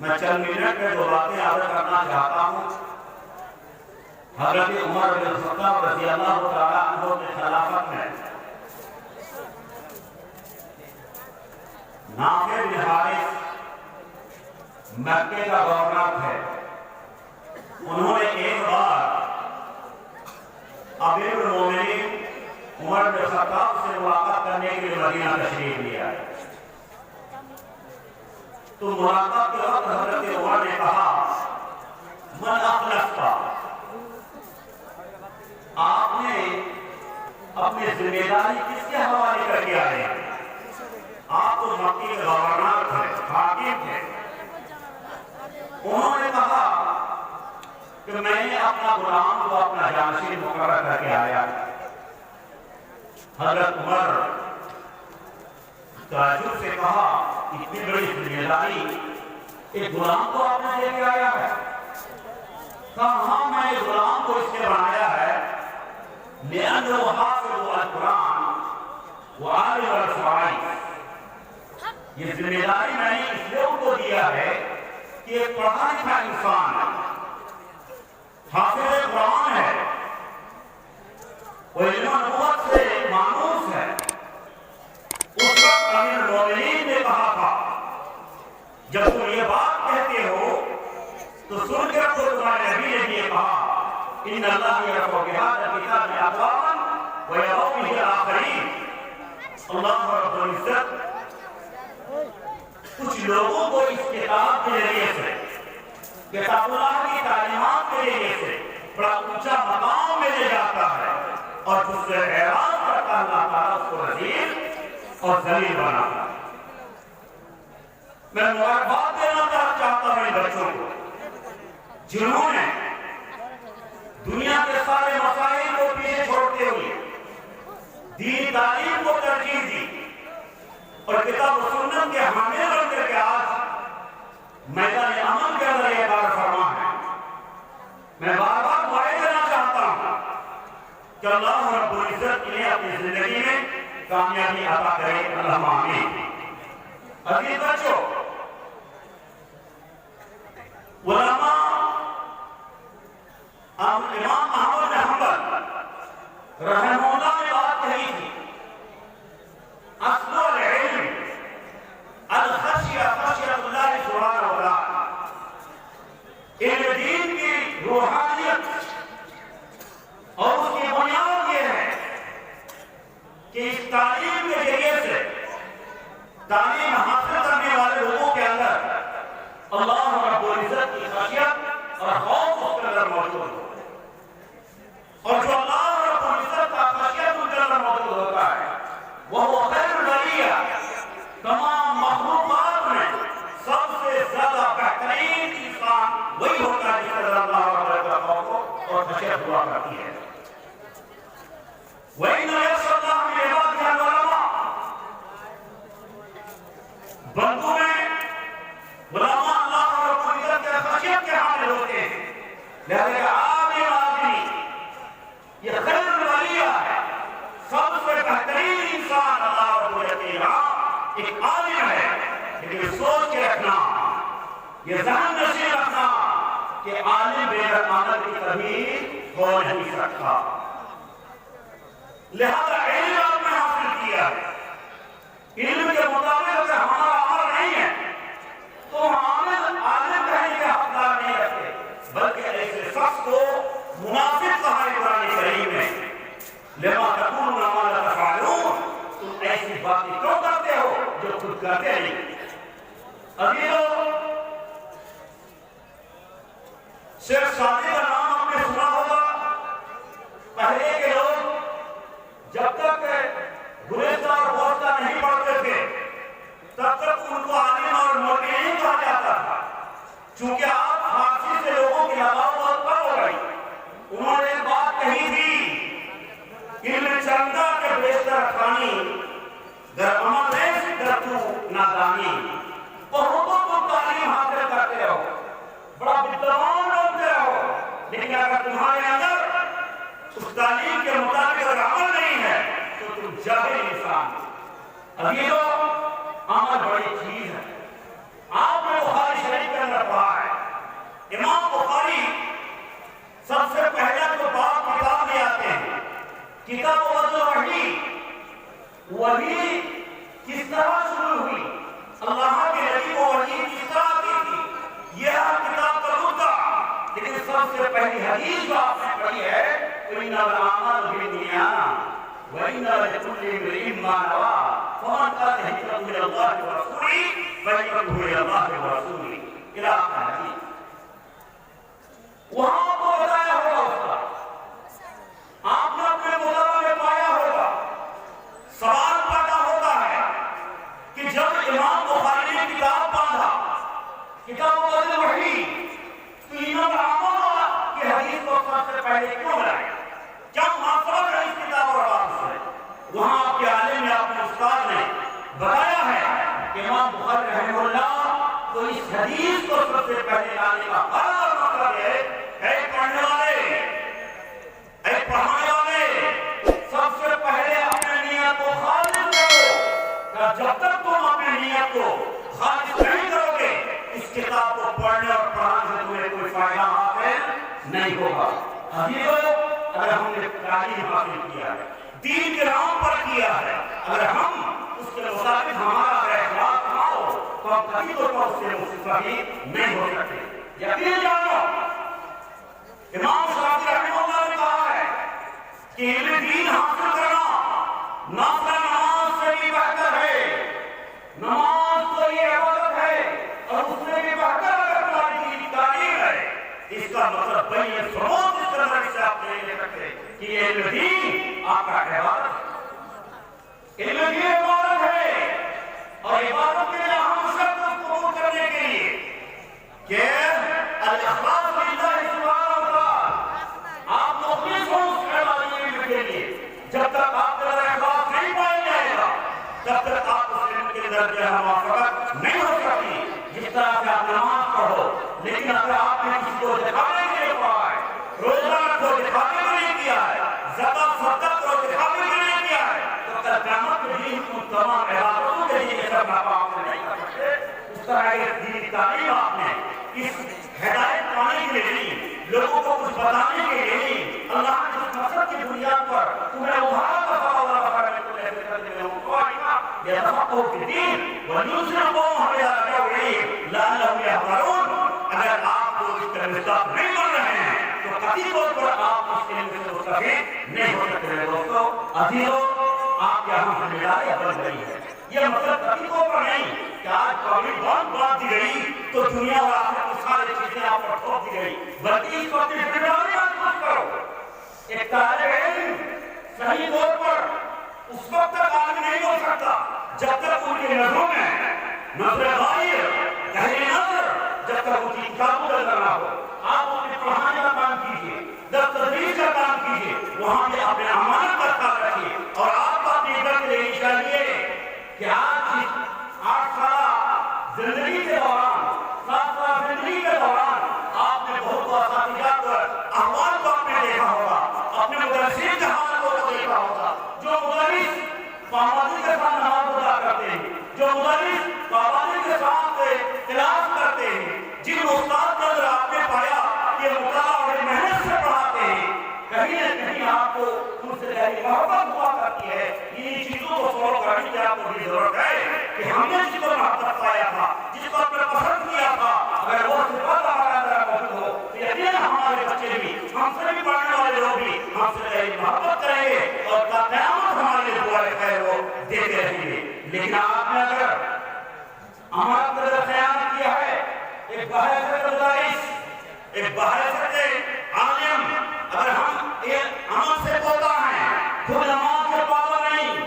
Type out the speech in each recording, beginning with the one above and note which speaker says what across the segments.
Speaker 1: میں چند منٹ میں دو باتیں عرض کرنا چاہتا ہوں۔ حضرت عمر بن الخطاب رضی اللہ تعالیٰ عنہ کی خلافت میں نافع بن حارث مکے کا گورنر تھے۔ انہوں نے ایک بار امیر المومنین عمر بن الخطاب سے ملاقات کرنے کے لیے مدینہ تشریف لیا۔ تو ملاقات کے وقت حضرت عمر نے کہا من اخلصتا، آپ نے اپنی ذمہ داری کس کے حوالے کر کے آئے؟ آپ تو مکی کے گورنر تھے، حاکم تھے۔ انہوں نے کہا کہ میں نے اپنا غلام کو اپنا جانشین مقرر کر کے آیا۔ حضرت عمر تعجب سے کہا اتنی بڑی ذمہ داری ایک غلام کو آپ نے دے کے آیا ہے؟ کہا ہاں میں اس غلام کو اس لیے بنایا ہے لِأَنَّهُ حَافِظُ الْقُرْآنِ وَعَالِمُ الْفَرَائِضِ۔ یہ ذمہ داری میں نے اس لیے ان کو دیا ہے کہ ایک پڑھا لکھا انسان ہے، حافظ قرآن ہے، وہ علم نبوت سے مانوس ہے۔ اس وقت امیر المومنین نے کہا تھا جب تم یہ بات کہتے ہو تو سن کر تو تمہارے نبی نے یہ کہا ان اللہ یرفع بہذا الکتاب اقواما ویضع بہ آخرین۔ اللہ رب العزت کچھ لوگوں کو اس کتاب کے ذریعے سے، کتاب اللہ کی تعلیمات کے ذریعے سے بڑا اونچا مقام میں لے جاتا ہے، اور جس سے اعراض کرتا اللہ تعالیٰ اس کو عزیز اور ذلیل بناتا ہے۔ میں مبارکباد دینا چاہتا ہوں ان بچوں کو جنہوں نے دنیا کے سارے مسائل کو پیچھے چھوڑتے ہوئے دین تعلیم کو ترجیح دی اور کتاب و سنت کے حامل بن کر کے آج میدان عمل کے اندر یہ کار فرما ہے۔ میں بار بار دعائیں دینا چاہتا ہوں کہ اللہ رب العزت انہیں اپنی زندگی میں کامیابی عطا کرے، اللہم آمین۔ عزیز بچوں، علماء امام احمد بن حنبل رحمہ اللہ نے بات کہی تھی اصل العلم الخشیہ خشیۃ اللہ سبحانہ وتعالیٰ۔ علم دین کی روحانیت اور اس کی بنیاد یہ ہے کہ اس تعلیم کے ذریعے سے تعلیم حاصل کرنے والے لوگوں کے اندر اللہ رب العزت کی خشیت اور خوف اس کے اندر موجود ہو، اور جو اللہ رب العزت کا خشیت ان کے اندر موجود ہوتا ہے وہ خیر البریہ، تمام مخلوقات میں سب سے زیادہ بہترین انسان وہی ہوتا ہے جس کے اندر اللہ رب العزت کا خوف اور خشیت ہوا کرتی ہے۔ وَإِنَّ يَخْشَى اللَّهَ مِنْ عِبَادِهِ الْعُلَمَاء۔ بندوں میں علماء اللہ رب العزت کے خشیت کے حامل ہوتے ہیں، لہذا عالم آدمی یہ خیر البریہ ہے، سب سے بہترین انسان اللہ رب العزت کے یہاں ایک عالم ہے۔ لیکن سوچ کے رکھنا، یہ ذہن نشین رکھنا کہ عالم بغیر عمل کی کبھی ہو نہیں سکتا۔ لہذا علم آپ نے حاصل کیا ہے، علم کے مطابق اگر ہمارا عمل نہیں ہے تو ہم عالم کہنے کے حقدار نہیں رکھتے، بلکہ ایسے شخص کو منافق کہا ہے قرآن کریم میں، لما تقولون ما لا تفعلون، تم ایسی باتیں کیوں کرتے ہو جو خود کرتے نہیں۔ عزیزو، شیخ سعدی کا نام آپ نے سنا ہوگا۔ پہلے کے لوگ جب تک گلستہ اور بوستہ نہیں پڑھتے تھے تب تک ان کو عالم اور مولوی نہیں کہا جاتا تھا، چونکہ آپ فارسی سے لوگوں کی لگاؤ بہت کم ہو گئی۔ انہوں نے بات کہی تھی علم چندہ کے بیشتر خانی در عمل نیست در تو نادانی۔ بہتوں کو تعلیم حاصل کرتے رہو، بڑا بدوان بنتے رہو، لیکن اگر تمہارے اندر اس تعلیم کے مطابق اگر عمل نہیں ہے تو تم جاہل انسان۔ عزیزو، عمل بڑی چیز ہے۔ آپ نے بخاری شریف کے اندر پہلی حدیث جو آپ نے پڑھی ہے إِنَّمَا الْأَعْمَالُ بِالنِّيَّاتِ وَإِنَّمَا لِكُلِّ امْرِئٍ مَّا نَوَىٰ فَمَنْ كَانَتْ هِجْرَتُهُ إِلَى اللَّهِ وَرَسُولِهِ فَهِجْرَتُهُ إِلَى اللَّهِ وَرَسُولِهِ إلى آخر حدیث. وہاں آپ کو بتایا ہوگا اس کا، آپ نے اپنے مطالعہ میں پایا ہوگا. سوال پیدا ہوتا ہے کہ جب امام بخاری نے کتاب باندھا، کتاب بدل وحی، تو امام اعمال کی حدیث کو سب سے پہلے کیوں لائے؟ کیا مناسبت ہے اس کتاب اور بات سے؟ وہاں آپ کے عالم نے، آپ کے استاد نے بتایا ہے کہ امام بخاری رحمہ اللہ تو اس حدیث کو سب سے پہلے لانے کا ہر مطلب ہے، اے پڑھنے والے، اے پڑھانے والے، سب سے پہلے اپنے نیت کو خالص کرو. جب تک تم اپنی نیت کو خالص نہیں کرو گے، اس کتاب کو پڑھنے اور پڑھانے سے تمہیں کوئی فائدہ حاصل نہیں ہوگا. حضیروں، اگر ہم نے تعلیم حاصل کیا ہے، دین کے نام پر کیا ہے، اگر ہم اس کے مطابق ہمارا اخلاق نہ ہو تو ہم کبھی تو اس سے مستفید نہیں ہو سکتے. یقین جانو، امام شافعی رحمہ اللہ نے کہا ہے کہ علم دین حاصل کرنا نافلہ نماز سے بھی بہتر ہے. نماز تو یہ عبادت ہے اور اس سے بھی بہتر اگر تمہاری دین کی تعلیم ہے. اس کا مطلب بھائی یہ سمجھ اس طرح سے آپ نہیں لے سکتے کہ یہ علم دین آپ کا عبادت ہے. علم دین عبادت ہے اور عبادت کے لیے ہم شرط کو قبول کرنے کے لیے کہ الاخلاص للہ سبحانہ وتعالی، آپ مخلص ہو اس علم کے لیے. جب تک آپ کے اندر اخلاص نہیں پایا جائے گا، تب تک آپ اس علم کے درجے موافقت نہیں ہو سکتی. جس طرح سے آپ نماز پڑھو، لیکن اگر آپ نے کسی کو دکھانے کے لیے پڑھا ہے، روزہ رکھو دکھانے کے لیے کیا ہے، زکات صدقہ کرو دکھانے کے لیے کیا ہے، تو قیامت کے دن ان تمام عبادتوں کے لیے سب آپ نہیں کر سکتے. اس طرح ایک دینی تعلیم آپ نے اس ہدایت پانے کے لیے نہیں، لوگوں کو کچھ بتانے کے لیے نہیں، اللہ نے جس مقصد کی بنیاد پر تمہیں ابھارا تھا اللہ بخارے کو ایسے کر دے ہوں تو آئیگا یتفقہوا فی الدین ولینذر قومہ اذا رجعوا الیہ لعلہم یحذرون. اگر آپ کو اس طرح مستقب نہیں بن رہے ہیں تو قطعی طور پر آپ اس علم سے مستفید نہیں ہو سکتے. دوستو عزیزو، آپ یہاں ذمہ داری بن گئی ہے. یہ مطلب قطعی طور پر نہیں کہ آج قومی بات دی گئی تو دنیا اور آخرت کی ساری چیزیں آپ پر ٹھوک دی گئی، بلکہ اس وقت ذمہ داری آپ خود کرو. ایک طالب علم صحیح طور پر اس وقت تک عالم نہیں ہو سکتا جب تک ان کی نظروں میں نظر غائب، گہری نظر، جب تک ان کی کتابوں کا نظر نہ ہو. آپ اپنے پڑھانے کا کام کیجیے، درس تدریس کا کام کیجیے، وہاں پہ اپنے امانت کا خیال رکھیے. اور آپ اپنی عزت کے لیے چاہیے کہ آج 8 سالہ زندگی کے دوران، 7 سالہ زندگی کے دوران آپ نے بہت اساتذہ پر احوال کو آپ نے دیکھا ہوگا، اپنے مدرسین کے حال کو دیکھا ہوگا. جو مدرس پابندی کے ساتھ نماز ادا کرتے ہیں، جو مدرس پابندی کے ساتھ کلاس کرتے ہیں، جن استاد کے اندر آپ نے پایا کہ مطالعہ اور محنت سے پڑھاتے ہیں، کہیں نہ کہیں آپ کو ان سے گہری محبت ہوا کرتی ہے. ان چیزوں کو فالو کرنے کی آپ کو بھی ضرورت ہے کہ ہم نے جس کو محبت پایا تھا، جس کو آپ نے پسند کیا تھا، اگر وہ صفات ہمارے اندر موجود ہو تو یقیناً ہمارے بچے بھی، ہم سے بھی پڑھنے والے لوگ بھی ہم سے گہری محبت کریں گے اور قیامت ہمارے لیے دعائے خیر وہ دیتے رہیں گے. لیکن آپ نے اگر ہمارا قدر خیانت کیا ہے، ایک بحیثیت مدرس، ایک بحیثیت عالم، اگر ہم عمل سے بولتا ہے، خود نماز کے پابند نہیں،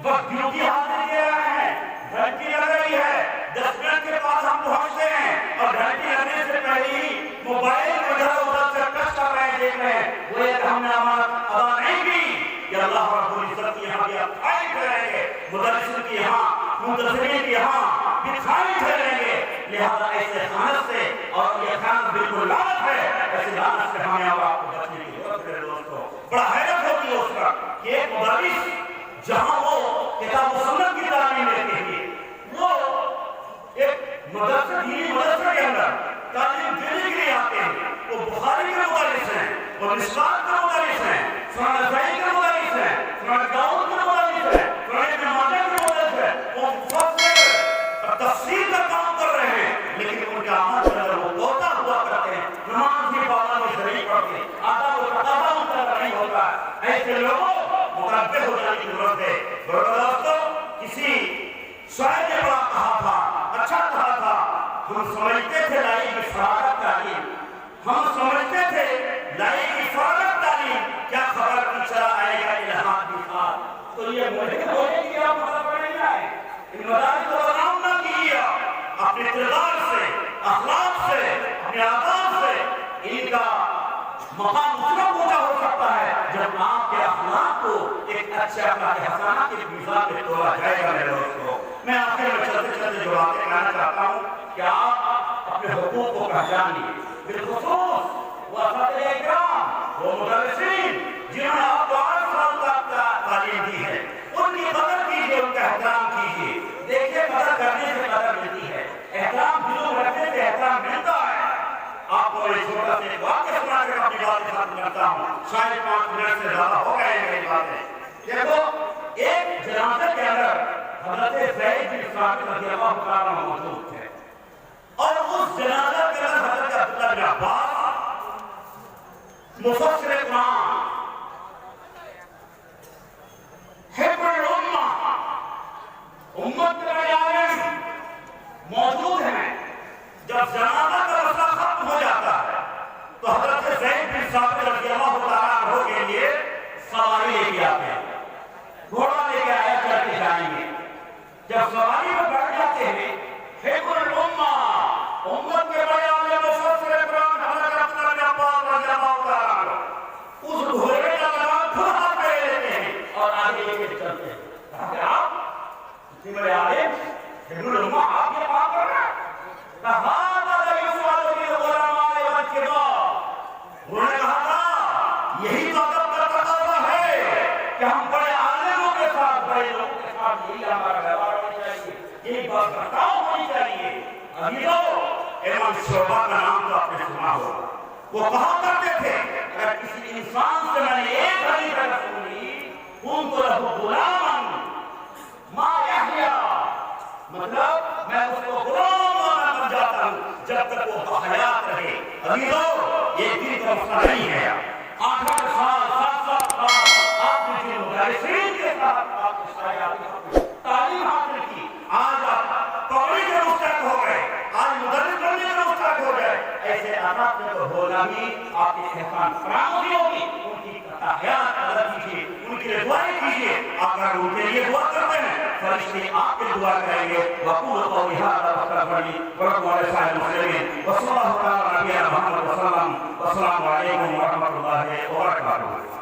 Speaker 1: وقت ڈیوٹی حاصل کیے رہے ہیں، گھنٹی لگ رہی ہے، 10 منٹ کے بعد ہم پہنچتے ہیں اور گھنٹی لگنے سے پہلے ہی موبائل کو ادھر ادھر سے ٹچ کر رہے ہیں، دیکھ رہے ہیں، وہ ایک ہم نے امانت ادا نہیں کی کہ اللہ رب العزت کی یہاں بھی آپ کھائی ٹھہریں گے، مدرسین کی یہاں، منتظرین کی یہاں بھی کھائی ٹھہریں گے. لہذا ایسے خانت سے، اور یہ خانت بالکل لعنت ہے، ایسے لعنت سے ہمیں اور آپ کو بچنے کی ضرورت ہے. دوستو بڑا حیرت ہوتی ہے اس کا کہ ایک مدرس جہاں وہ کتاب و سنت کی تعلیم دیتے ہیں، وہ ایک مدرسے دینی مدرسے کے اندر تعلیم دینے کے لیے آتے ہیں. وہ بخاری کے مدرس ہیں، وہ مشکات کے مدرس ہیں، سنن نسائی کے مدرس ہیں، سنن داؤد کے مدرس ہیں، سنن ابن ماجہ کے مدرس ہیں. وہ مفسر تفسیر کا کام کر رہے ہیں، لیکن ان کے اعمال کے اندر وہ توتا ہوا کرتے ہیں. نماز بھی پابند شریف متنبع ہو جانے کی ضرورت ہے۔ دوستو، کسی شاعر نے بڑا کہا تھا، اچھا کہا تھا، ہم سمجھتے تھے لائے گی فارغ تعلیم، ہم سمجھتے تھے لائے گی فارغ تعلیم، کیا خبر کی چلا آئے گا الہام بھی خواہ۔ تو یہ مجھے بولے کہ آپ مطلب پڑھنے جائیں، ان مدارس کو بدنام نہ کیجیے، اپنے کردار سے، اخلاق سے، اپنے آداب سے ان کا مقام اتنا اونچا ہو سکتا ہے جب آپ کے اخلاق کو ایک اچھے اخلاق حسنہ کے میزان میں تولا جائے گا۔ میرے دوستو، میں آخر میں چلتے چلتے جو باتیں کہنا چاہتا ہوں کہ آپ اپنے حقوق کو پہچان لیے، بالخصوص وہ اساتذہ اکرام، وہ مدرسین جنہوں نے آپ کو 8 سال تک تعلیم دی ہے، ان کی قدر کیجیے، ان کا احترام کیجیے۔ دیکھیے، قدر کرنے سے قدر ملتی ہے، احترام دلوں میں رکھنے سے احترام ملتا ہے۔ آپ کو ایک چھوٹا سے ایک واقعہ سنا کر اپنی بات ختم کرتا ہوں، شاید 5 منٹ سے زیادہ ہو گئے ہیں میری باتیں۔ دیکھو، ایک جنازے کے اندر حضرت زید بن ثابت رضی اللہ تعالیٰ عنہ موجود تھے، اور اس جنازے کے اندر حضرت عبداللہ بن عباس مفسر قرآن حبر الامہ امت کے بڑے عالم موجود ہیں۔ جب جنازہ کا مسئلہ ختم ہو جاتا ہے تو حضرت زید بن ثابت رضی اللہ تعالیٰ عنہ کے لیے سواری لے کے آتے ہیں، گھوڑا لے کے آیا چل کے جائیں گے۔ جب سواری میں بیٹھ جاتے ہیں، حبر الامہ امت کے بڑے عالم مفسر قرآن حضرت عبداللہ بن عباس رضی اللہ تعالیٰ عنہ اس گھوڑے کا لگام خود ہاتھ میں لے لیتے ہیں اور آگے لے کے چلتے ہیں۔ کہا کہ آپ اتنے بڑے عالم حبر الامہ آپ یہ کام کر رہے ہیں؟ کہا انہوں نے کہا تھا یہی تو ادب کا تقاضا ہے کہ ہم بڑے عالموں کے ساتھ، بڑے لوگوں کے ساتھ یہی ہمارا ویوہار ہونا چاہیے، یہی بات برتاؤ ہونی چاہیے۔ عزیزو، امام شعبہ کا نام تو آپ نے سنا ہوگا، وہ کہا کرتے تھے اگر کسی انسان سے میں نے ایک حدیث سنی، کنت لہ غلاما ما یحییٰ، مطلب میں اس کو غلام بن جاتا ہوں جب تک وہ بحیات رہے۔ عزیزو، یہ دین کا مسئلہ نہیں ہے۔ 8 سال 7 سال آپ نے جن مدرسین کے ساتھ آپ نے شاید تعلیم حاصل کی، آج آپ قومی کے مستحق ہو گئے، آج مدرس بننے کے مستحق ہو گئے، ایسے آداب میں تو ہونا ہی آپ کی احسان فراموشی ہوگی۔ ان کی تحیات قدر کیجیے، ان کے لیے دعائیں کیجیے، اگر ان کے لیے دعا کرتے ہیں فرشتے آپ کے دعا کریں گے۔ وقول قولی ھذا واستغفر لي ولكم ولسائر المسلمين وصلى الله تعالى على نبينا محمد وسلم، والسلام علیکم ورحمۃ اللہ وبرکاتہ۔